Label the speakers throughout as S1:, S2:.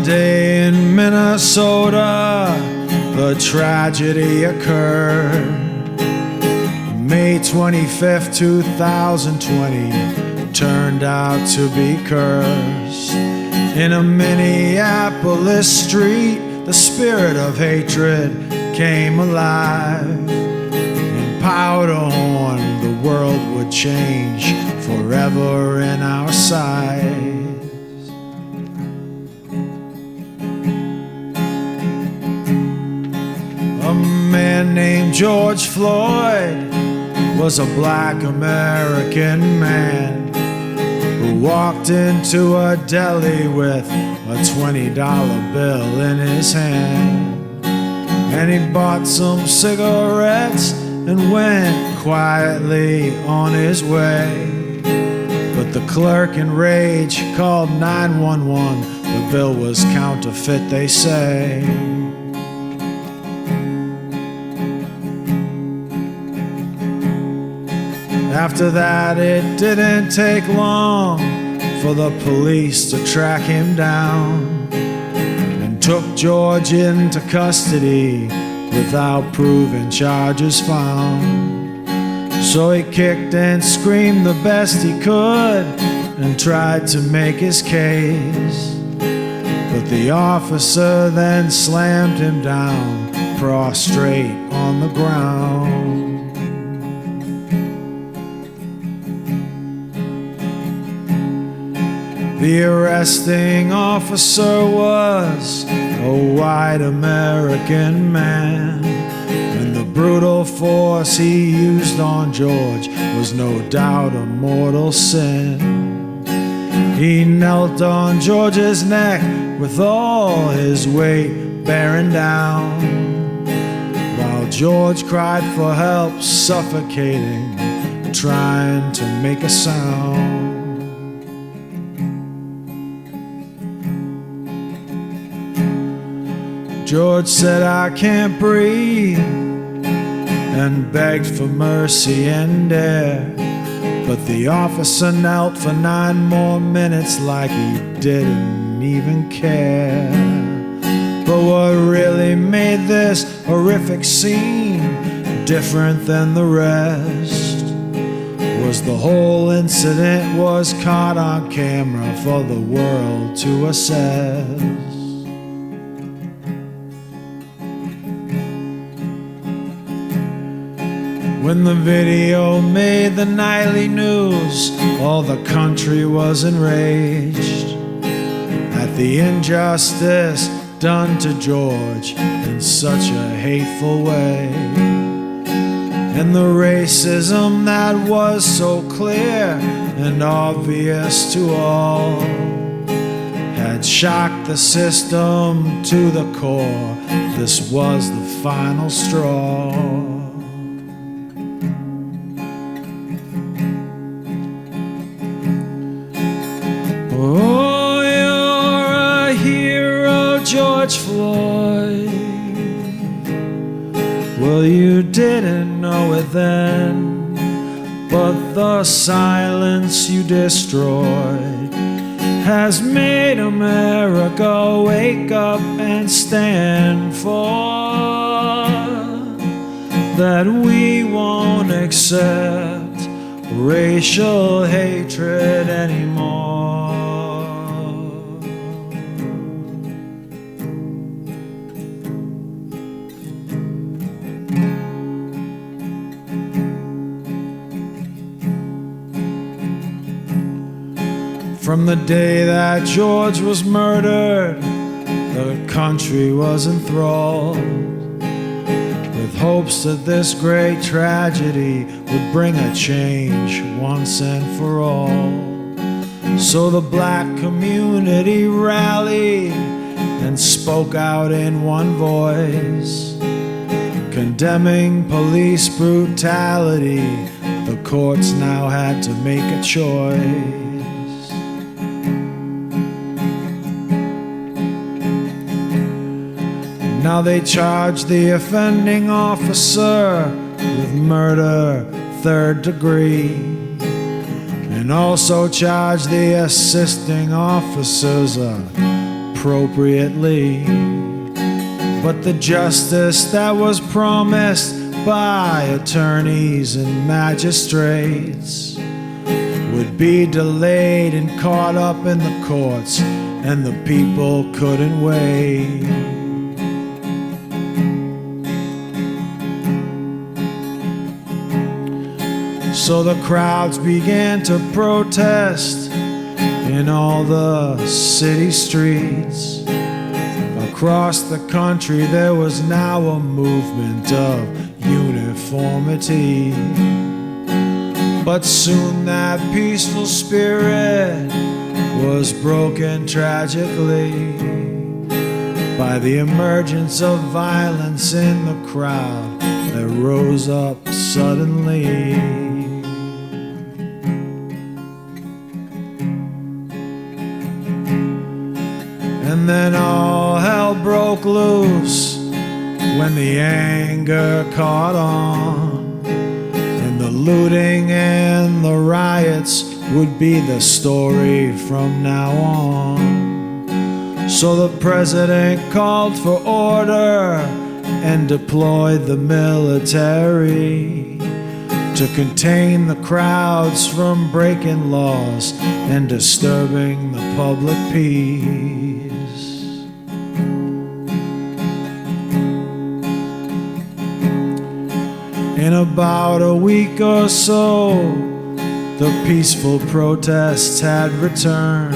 S1: day in Minnesota, the tragedy occurred. May 25th, 2020 turned out to be cursed. In a Minneapolis street, the spirit of hatred came alive. In Powderhorn, the world would change forever in our sight. A man named George Floyd was a black American man who walked into a deli with a $20 bill in his hand. And he bought some cigarettes and went quietly on his way. But the clerk in rage called 911. The bill was counterfeit, they say. After that, it didn't take long for the police to track him down and took George into custody without proving charges found. So he kicked and screamed the best he could and tried to make his case. But the officer then slammed him down, prostrate on the ground. The arresting officer was a white American man, and the brutal force he used on George was no doubt a mortal sin. He knelt on George's neck with all his weight bearing down, while George cried for help, suffocating, trying to make a sound. George said, "I can't breathe," and begged for mercy and air. But the officer knelt for 9 more minutes like he didn't even care. But what really made this horrific scene different than the rest was the whole incident was caught on camera for the world to assess. When the video made the nightly news, all the country was enraged at the injustice done to George in such a hateful way. And the racism that was so clear and obvious to all had shocked the system to the core. This was the final straw. Oh, you're a hero, George Floyd. Well, you didn't know it then, but the silence you destroyed has made America wake up and stand for that we won't accept racial hatred anymore. From the day that George was murdered, the country was enthralled with hopes that this great tragedy would bring a change once and for all. So the black community rallied and spoke out in one voice, condemning police brutality. The courts now had to make a choice. Now they charge the offending officer with murder, 3rd degree, and also charge the assisting officers a appropriately. But the justice that was promised by attorneys and magistrates would be delayed and caught up in the courts, and the people couldn't wait. So the crowds began to protest in all the city streets. Across the country there was now a movement of uniformity. But soon that peaceful spirit was broken tragically by the emergence of violence in the crowd that rose up suddenly. And then all hell broke loose when the anger caught on, and the looting and the riots would be the story from now on. So the president called for order and deployed the military to contain the crowds from breaking laws and disturbing the public peace. In about a week or so, the peaceful protests had returned,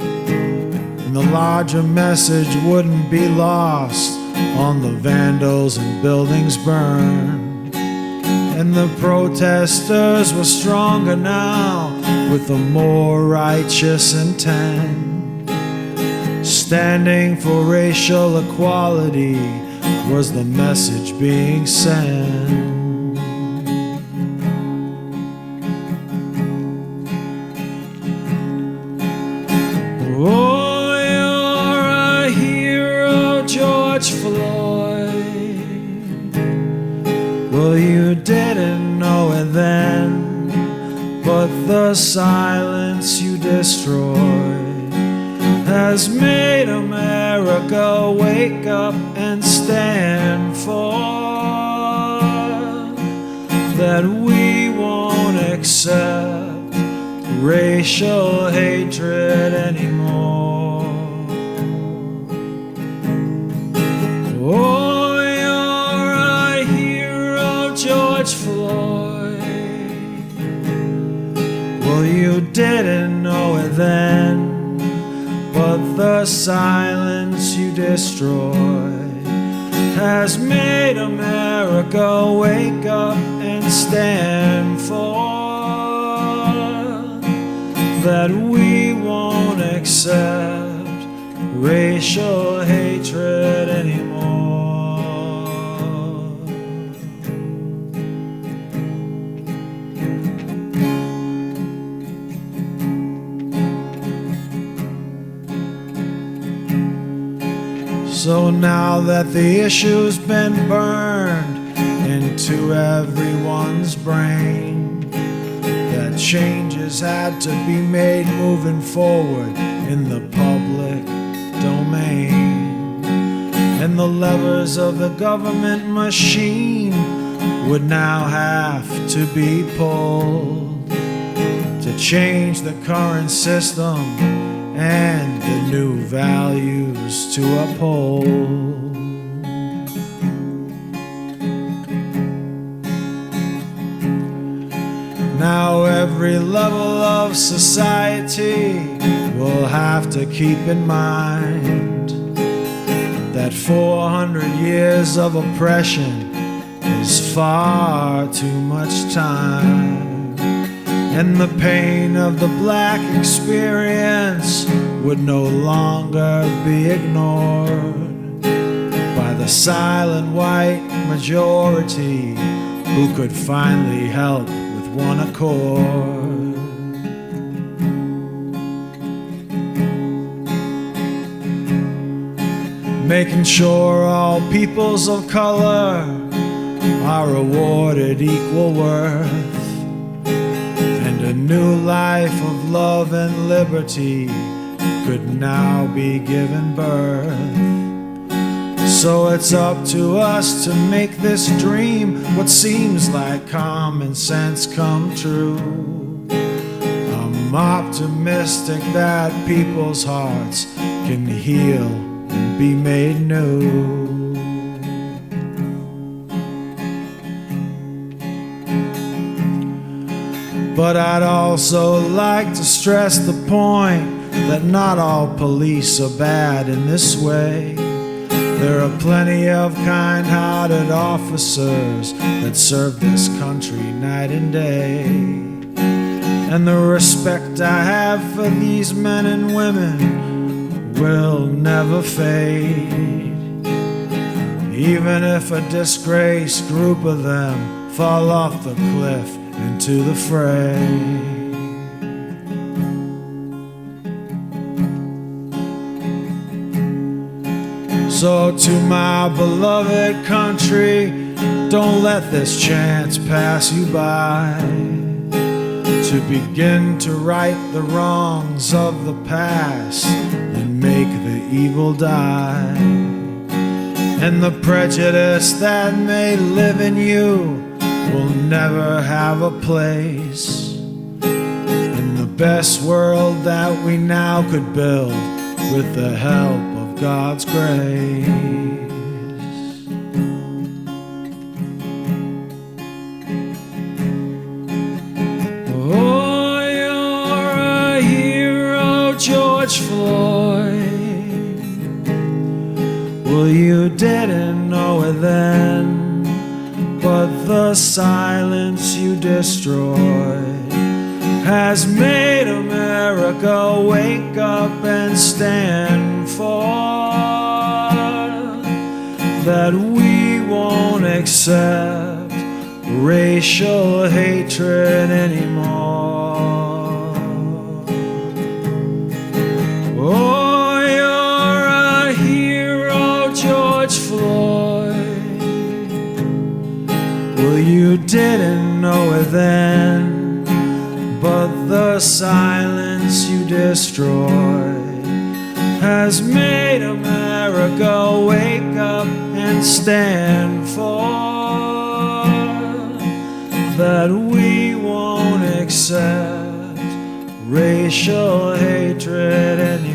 S1: and the larger message wouldn't be lost on the vandals and buildings burned. And the protesters were stronger now with a more righteous intent. Standing for racial equality was the message being sent. Oh, you're a hero, George Floyd. Well, you didn't know it then, but the silence you destroyed has made America wake up and stand for that we won't accept racial hatred anymore. Oh, you're a hero, George Floyd. Well, you didn't know it then, but the silence you destroyed has made America wake up and stand for that we won't accept racial hatred anymore. So now that the issue's been burned into everyone's brain, that changes had to be made moving forward in the public domain. And the levers of the government machine would now have to be pulled to change the current system and the new values to uphold. Now every level of society will have to keep in mind that 400 years of oppression is far too much time, and the pain of the black experience would no longer be ignored by the silent white majority who could finally help with one accord. Making sure all peoples of color are awarded equal worth, and a new life of love and liberty could now be given birth. So it's up to us to make this dream, what seems like common sense, come true. I'm optimistic that people's hearts can heal and be made new. But I'd also like to stress the point that not all police are bad in this way. There are plenty of kind-hearted officers that serve this country night and day. And the respect I have for these men and women will never fade, even if a disgraced group of them fall off the cliff into the fray. So to my beloved country, don't let this chance pass you by, to begin to right the wrongs of the past and make the evil die. And the prejudice that may live in you will never have a place in the best world that we now could build with the help of God's grace. Oh, you're a hero, George Floyd. Well, you didn't know it then, but the silence you destroyed has made America wake up and stand for that we won't accept racial hatred anymore. Oh, you're a hero, George Floyd. Well, you didn't know it then, but the silence you destroyed has made America wake up and stand for that we won't accept racial hatred anymore.